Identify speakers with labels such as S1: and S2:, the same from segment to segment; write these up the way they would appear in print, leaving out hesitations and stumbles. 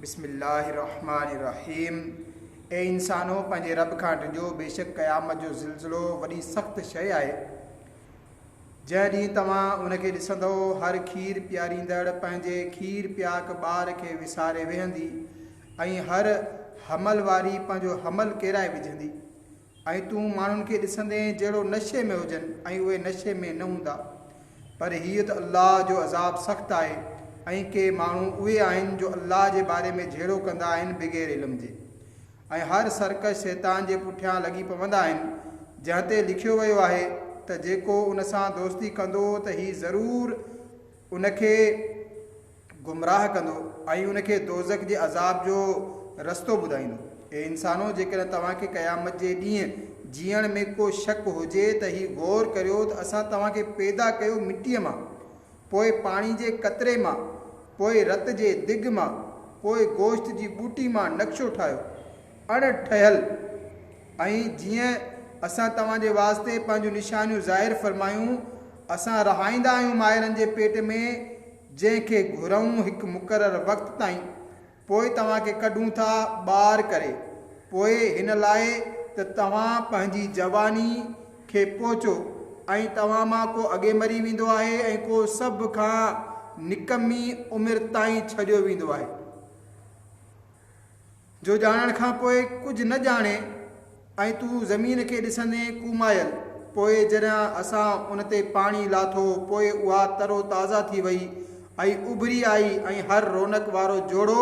S1: बिस्मिल्लाहिर्रहमानिर्रहीम। ए इंसानो पंहिंजे रब खां डिॼो, बेशक क़यामत जो ज़िलज़िलो वॾी सख़्त शइ आहे। जंहिं ॾींहुं तव्हां उनखे ॾिसंदो, हर खीर पियारींदड़ पंहिंजे खीर पियाक ॿार खे विसारे वेहंदी, ऐं हर हमल वारी पंहिंजो हमल केराए विझंदी। ऐं तूं माण्हुनि खे ॾिसंदे जहिड़ो नशे में हुजनि, ऐं उहे नशे में न हूंदा। पर हीअ त अल्लाह जो अज़ाब सख़्तु आहे, ऐं के माण्हू उहे आहिनि जो अल्लाह जे बारे में झेड़ो कंदा आहिनि बग़ैर इल्म जे, ऐं हर सरकश शैतान जे पुठियां लॻी पवंदा आहिनि, जंहिं ते लिखियो वियो आहे त जेको उन सां दोस्ती कंदो त हीउ ज़रूरु उनखे गुमराह कंदो ऐं उनखे दोज़ख जे अज़ाब जो रस्तो ॿुधाईंदो। ऐं इंसानो, जेकॾहिं तव्हांखे क़यामत जे ॾींहुं जीअण में को शक हुजे त हीउ गौर करियो त असां तव्हांखे पैदा कयो मिटीअ मां, पोइ पाणी जे कतरे मां, पोइ रत जे दिग मां, पोइ गोश्त जी ॿूटी मां नक्शो ठाहियो अण ठहियल, ऐं जीअं असां तव्हांजे वास्ते पंहिंजूं निशानियूं ज़ाहिर फरमायूं, असां रहाईंदा आहियूं माहिरनि जे पेट में, जंहिंखे घुरऊं हिकु मुक़ररु वक़्तु ताईं, पोइ तव्हांखे कढूं था ॿार करे, पोइ हिन लाइ त तव्हां पंहिंजी जवानी खे पहुचो, ऐं तव्हां मां को अॻे मरी वेंदो आहे ऐं को सभ खां निकमी उमिरि ताईं छॾियो वेंदो आहे, जो ॼाणण खां पोइ कुझु न ॼाणे। ऐं तूं ज़मीन खे ॾिसंदे कुमायल, पोइ जॾहिं असां उन ते पाणी लाथो, पोइ उहा तरो ताज़ा थी वई ऐं उभरी आई, ऐं हर रौनक वारो जोड़ो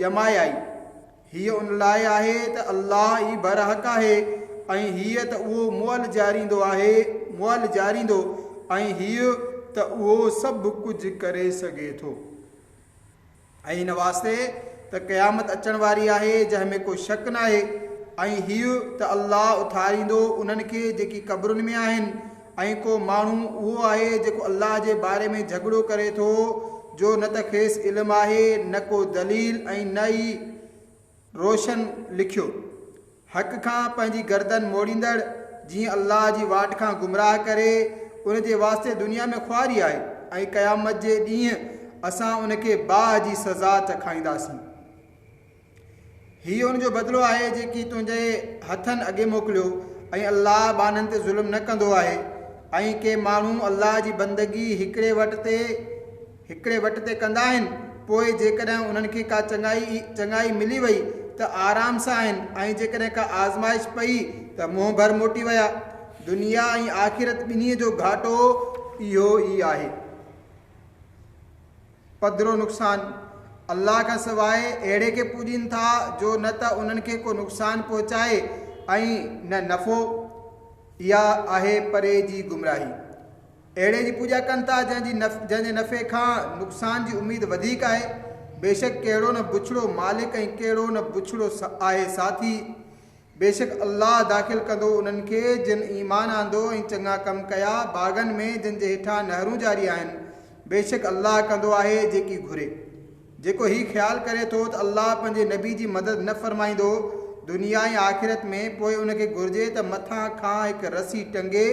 S1: ॼमाए आई। हीअ उन लाइ आहे त अल्लाह ई बरहक़ आहे, ऐं हीअ त उहो मुअल ॼारींदो आहे, मुअल ॼारींदो, ऐं हीअ त उहो सभु कुझु करे सघे थो। ऐं हिन वास्ते त क़यामत अचण वारी आहे जंहिं में को शक न आहे, ऐं हीअ त अल्लाह उथारींदो उन्हनि खे जेकी क़ब्रुनि में आहिनि, ऐं को माण्हू उहो आहे जेको अल्लाह जे बारे में झगड़ो करे थो, जो न त खेसि इल्मु आहे, न को दलील, ऐं न ई रोशन लिखियो। हक़ खां पंहिंजी गर्दन मोड़ींदड़, जीअं अल्लाह जी वाट खां गुमराह करे, उन जे वास्ते दुनिया में ख़्वारी आहे, ऐं क़यामत जे ॾींहुं असां उनखे बाह जी सज़ा चखाईंदासीं। हीअ उनजो बदिलो आहे जेकी तुंहिंजे हथनि अॻे मोकिलियो, ऐं अल्लाह बाननि ते ज़ुल्म न कंदो आहे। ऐं के माण्हू अल्लाह जी बंदगी हिकिड़े वट ते कंदा आहिनि, पोइ जेकॾहिं उन्हनि खे का चङाई मिली वई त आराम सां आहिनि, ऐं जेकॾहिं का आज़माइश पई त मुंहुं भर मोटी विया। दुनिया ऐं आख़िरत ॿिन्ही जो घाटो इहो ई आहे। पधिरो नुक़सानु, अल्लाह खां सवाइ अहिड़े खे पूॼनि था जो न त उन्हनि खे को नुक़सानु पहुचाए ऐं न नफ़ो, इहा आहे परे जी गुमराही। अहिड़े जी पूॼा कनि था जंहिंजे नफ़े खां नुक़सान जी उमेद वधीक आहे। बेशक कहिड़ो न बुछड़ो मालिक ऐं कहिड़ो न बुछड़ो आहे साथी। बेशक अल्लाह दाख़िल कंदो उन्हनि खे जिन ईमान आंदो ऐं चङा कम कया, बाग़नि में जिन जे हेठां नहरूं जारी आहिनि। बेशक अल्लाह कंदो आहे जेकी घुरे। जेको हीउ ख़्यालु करे थो त अल्लाह पंहिंजे नबी जी मदद न फरमाईंदो दुनिया ऐं आख़िरत में, पोइ उनखे घुरिजे त मथां खां हिकु रसी टंगे,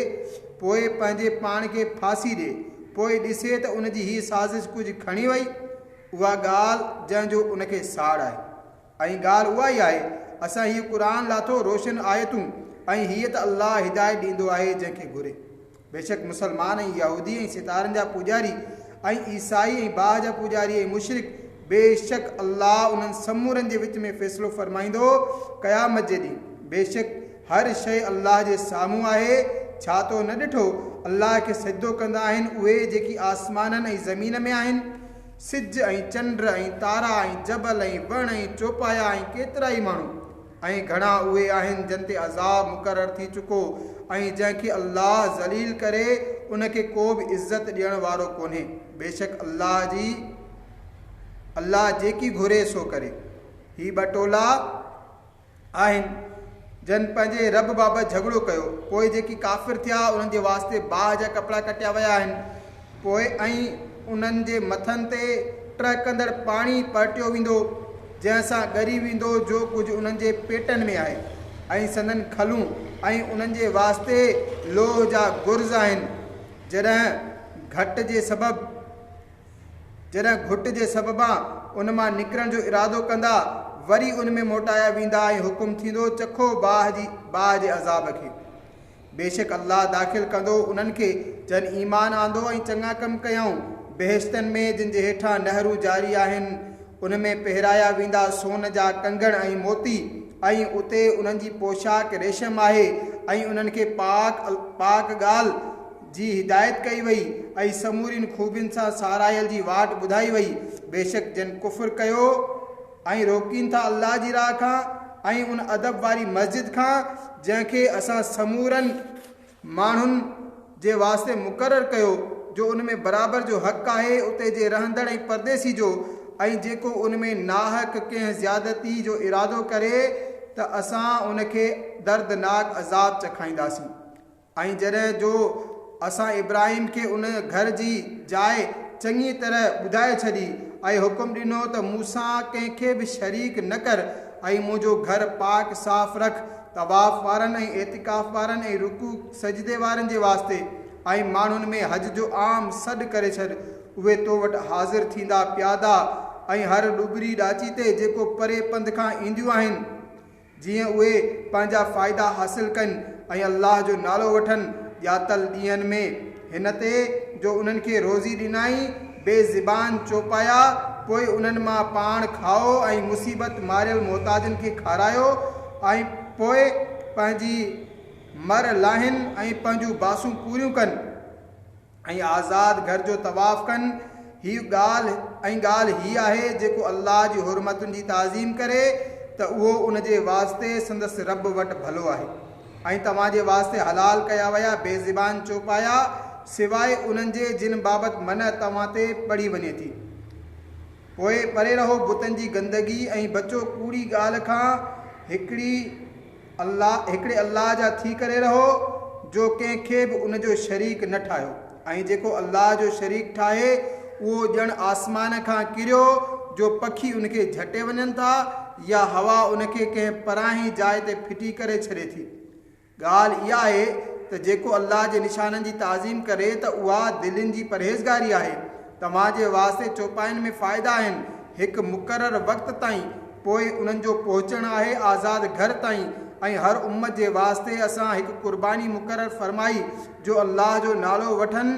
S1: पोइ पंहिंजे पाण खे फांसी ॾिए, पोइ ॾिसे त उनजी हीअ साज़िश कुझु खणी वई, उहा ॻाल्हि जंहिंजो उनखे साड़ आहे। ऐं ॻाल्हि उहा ई आहे, असां हीअ क़ुरान लाथो रोशन आयतूं, ऐं हीअ त अल्लाह हिदायत ॾींदो आहे जंहिंखे घुरे। बेशक मुसलमान ऐं यहूदी ऐं सितारनि जा पुॼारी, ऐं ईसाई ऐं बाह जा पुॼारी ऐं मुशरिक, बेशक अल्लाह उन्हनि समूरनि जे विच में फ़ैसिलो फरमाईंदो क़यामत जे ॾींहुं। बेशक हर शइ अल्लाह जे साम्हूं आहे। छा तो न ॾिठो, अल्लाह खे सजदो कंदा आहिनि उहे जेकी आसमाननि ऐं ज़मीन में आहिनि, सिज ऐं चंड ऐं तारा ऐं जबल ऐं वण ऐं चौपाया ऐं केतिरा ई माण्हू, ऐं घणा उहे आहिनि जिन ते अज़ाब मुक़ररु थी चुको, ऐं जंहिंखे अल्लाह ज़लील करे उनखे को बि इज़त ॾियण वारो कोन्हे। बेशक अल्लाह जेकी घुरे सो करे। ही ॿ टोला आहिनि जन पंहिंजे रब बाबति झगड़ो कयो, पोइ जेकी काफ़िर थिया उन्हनि जे वास्ते बाह जा कपिड़ा कटिया विया आहिनि, पोइ ऐं उन्हनि जे मथनि ते टहिकंदड़ पाणी पटियो वेंदो, जंहिंसां ॻरी वेंदो जो कुझु उन्हनि जे पेटनि में आहे, ऐं संदनि खलूं, ऐं उन्हनि जे वास्ते लोह जा गुर्ज़ आहिनि। जॾहिं घट जे सबबु जॾहिं घुट जे सबबा उन मां निकिरण जो इरादो कंदा वरी उन में मोटाया वेंदा ऐं हुकुम थींदो चखो बाह जे अज़ाब खे। बेशक अल्लाह दाख़िल कंदो उन्हनि खे जन ईमान आंदो ऐं चङा कम कयऊं बेहिश्तनि में जिन जे हेठां नहरूं जारी आहिनि। उन में पहिराया वेंदा सोन जा कंगण ऐं मोती ऐं उते उन्हनि जी पोशाक रेशम आहे ऐं उन्हनि खे पाक ॻाल्हि जी हिदायत कई वई ऐं समूरिन खूबियुनि सां सारायल जी वाट ॿुधाई वई। बेशक जिन कुफ़ुर कयो ऐं रोकीनि था अल्लाह जी राह खां ऐं उन अदब वारी मस्जिद खां जंहिंखे असां समूरनि माण्हुनि जे वास्ते मुक़ररु कयो जो उन में बराबरि जो हक़ आहे उते जे रहंदड़ ऐं परदेसी जो, ऐं जेको उन में नाहक कंहिं ज़्यादती जो इरादो करे त असां उनखे दर्दनाक अज़ाब चखाईंदासीं। ऐं जॾहिं जो असां इब्राहिम खे उन घर जी जाइ चङी तरह ॿुधाए छॾी ऐं हुकुम ॾिनो त मूंसां कंहिंखे बि शरीक न कर ऐं मुंहिंजो घर पाक साफ़ रख तवाफ़ वारनि ऐं एतिकाफ़ वारनि ऐं रुकू सजदे वारनि जे वास्ते ऐं माण्हुनि में हज जो आम सॾु करे छॾ। उहे तो वटि हाज़िर थींदा प्यादा ऐं हर डुबरी ॾाची ते जेको परे पंध खां ईंदियूं आहिनि जीअं उहे पंहिंजा फ़ाइदा हासिल कनि ऐं अल्लाह जो नालो वठनि ॼातल ॾींहंनि में हिन ते जो उन्हनि खे रोज़ी ॾिनाई बेज़िबान चोपाया पोइ उन्हनि मां पाण खाओ ऐं मुसीबत मारियल मोहताजनि खे खारायो ऐं पोइ पंहिंजी मर लाहिनि ऐं पंहिंजूं बासूं पूरियूं कनि ऐं आज़ाद घर जो तवाफ़ कनि। हीअ ॻाल्हि हीअ आहे जेको अल्लाह जी हुरमतुनि जी ताज़ीम करे त उहो उन जे वास्ते संदसि रब वटि भलो आहे। ऐं तव्हांजे वास्ते हलाल कया विया बेज़िबान चोपाया सवाइ उन्हनि जे जिन बाबति मन तव्हां ते पढ़ी वञे थी। पोइ परे रहो बुतनि जी गंदगी ऐं बचो कूड़ी ॻाल्हि खां हिकिड़े अल्लाह जा थी करे रहो जो कंहिंखे बि उन जो शरीक न ठाहियो ऐं जेको अल्लाह जो शरीक ठाहे उहो ॼण आसमान खां किरियो जो पखी उनखे झटे वञनि था या हवा उनखे कंहिं पराही जाइ ते फिटी करे छॾे थी। ॻाल्हि इहा आहे त जेको अल्लाह जे निशाननि जी ताज़ीम करे त उहा दिलनि जी परहेज़गारी आहे। तव्हांजे वास्ते चौपाइनि में फ़ाइदा आहिनि हिकु मुक़ररु वक़्त ताईं पोइ उन्हनि जो पहुचणु आहे आज़ाद घर ताईं ऐं हर उम्मत जे वास्ते असां हिकु क़ुर्बानी मुक़ररु फरमाई जो अल्लाह जो नालो वठनि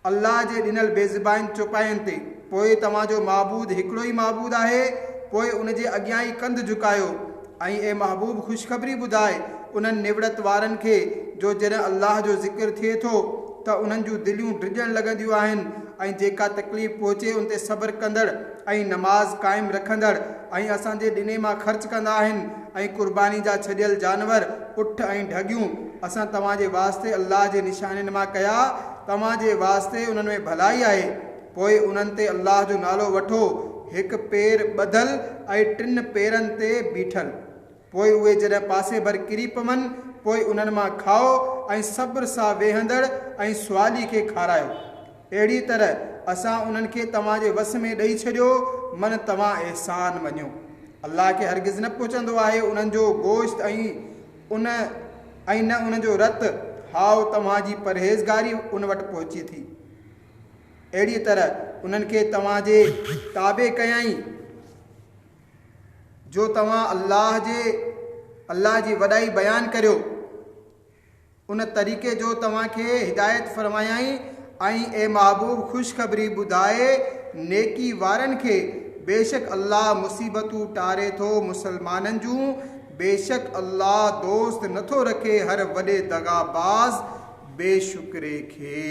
S1: अल्लाह जे ॾिनल बेज़िबान चौपाइनि ते। पोइ तव्हांजो महबूद हिकिड़ो ई महबूद आहे पोइ उन जे अॻियां ई कंधु झुकायो ऐं ए महबूब ख़ुशख़बरी ॿुधाए उन्हनि निवड़त वारनि खे जो जॾहिं अल्लाह जो ज़िक्र थिए थो त उन्हनि जूं दिलियूं ड्रिजण लॻंदियूं आहिनि ऐं जेका तकलीफ़ पहुचे उन ते सब्र कंदड़ ऐं नमाज़ क़ाइमु रखंदड़ ऐं असांजे ॾिने मां ख़र्च कंदा आहिनि ऐं क़ुर्बानी जा छॾियल जानवर उठ ऐं ढगियूं असां तव्हांजे वास्ते अल्लाह जे निशाननि मां कया तव्हांजे वास्ते उन्हनि में भलाई आहे। पोइ उन्हनि ते अल्लाह जो नालो वठो हिकु पेर ॿधल ऐं टिनि पेरनि ते बीठल। पोइ उहे जॾहिं पासे भर किरी पवनि पोइ उन्हनि मां खाओ ऐं सब्र सां वेहंदड़ ऐं सुवाली खे खारायो। अहिड़ी तरह असां उन्हनि खे तव्हांजे वस में ॾेई छॾियो मन तव्हां अहसान मञियो। अल्लाह खे हरगिज़ न पहुचंदो आहे उन्हनि जो गोश्त ऐं न उन जो रत हाउ तव्हांजी परहेज़गारी उन वटि पहुची थी। अहिड़ी तरह उन्हनि खे तव्हांजे ताबे कयई जो तव्हां अल्लाह जी वॾाई बयानु करियो उन तरीक़े जो तव्हांखे हिदायत फरमायाई ऐं ए महबूब ख़ुशख़बरी ॿुधाए नेकी वारनि खे बेशक अल्लाह मुसीबतूं टारे थो मुसलमाननि जूं। बेशक अल्लाह दोस्त नथो रखे हर वॾे दगाबाज़ बेशुक्रे खे।